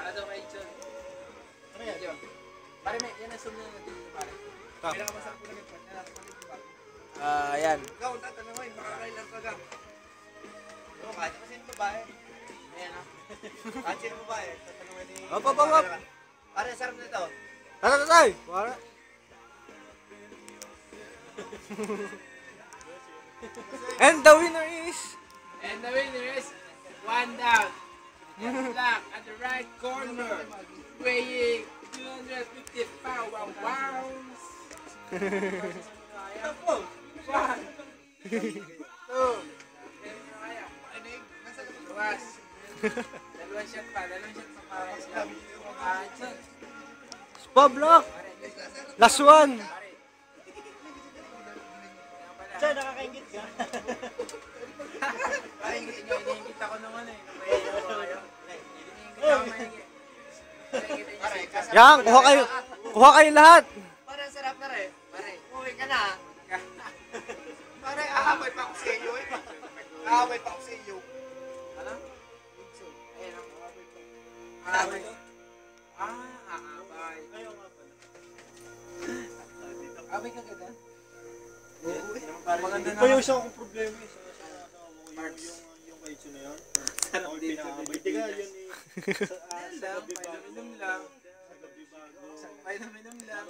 Para daw kay John. Ano yan? Pare, may yan ang sumunod na dito, pare. Pinakamasarap ko lang yung partner. Ayan. Ikaw, tatanungin, makakailan ka gang. Oo, kahit kasi yung babae. Ayan ha. Kahit sino babae, tatanungin ni... Hop, hop, hop. Pare, sarap nito. Tatay! Wala. And the winner is... And the winner is one down. Black at the right corner. Weighing 250 pounds. One. Two. Luwas. Dalawang shot pa para siya. John. Pablock! Last one! Siya, nakakaingit ka. Ay, iniingit ako naman eh. Iniingit ako maingit. Yan, kuha kayo. Kuha kayo lahat. Parang sarap na rin. Pare, uwi ka na. Pare, aabay pa ako sa iyo eh. Aabay pa ako sa iyo. Ano? Ayan ang aabay pa. Aabay. Aabay. Ayaw nga pala. Aabay ka ganda? Maganda na. Yung isa akong problema eh. Yung kaitso na yun. Sarap All dito. pinakabay. Tiga, yun eh. Sa gabi bago. Painom lang. Sa gabi bago. Painom lang.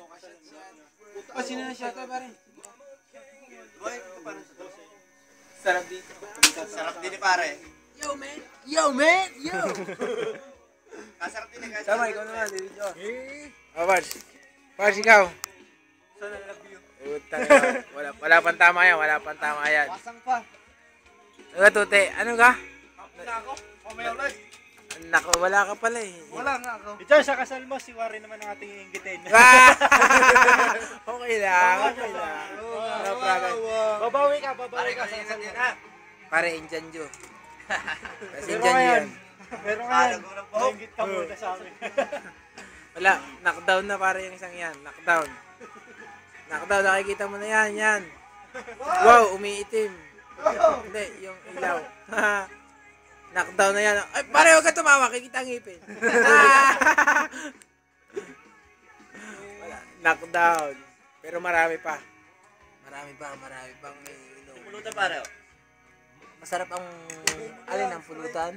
O, sino na siya ito pa rin? Boy, ito parang sarap dito. Sarap din ni pare. Yo, man! Yo, man! Yo! Kasarap din eh. Tama, ikaw naman. Pars. Pars, ikaw. Sana love you. Wala pang tama yan. Wala pang tama yan. Pasang pa. Ano ka, Tute? Ano ka? Kapag na ako. Mamaya ulit. Nako, wala ka pala eh. Wala nga ako. Ito, sa kasal mo, si Wari naman ang ating iinggitin. Okay lang. Okay lang. Babawi ka Pare, sa kasi kasal yan mo. ha. Pare, Injan Joe. Kasi Pero Injan Joe ngayon, yan. pero ngayon, nainggit ka muna sa amin. Wala, knockdown na pare yung isang yan. Knockdown. Knockdown, nakikita mo na yan, yan. Wow, umiitim. Hindi, yung ilaw. Knockdown na yan. Ay, pare, huwag ka tumawa, kikita ang ngipin. Wala, knockdown. Pero marami pa. Marami pang may inom. Pulutan pare. Masarap ang, alin ang pulutan?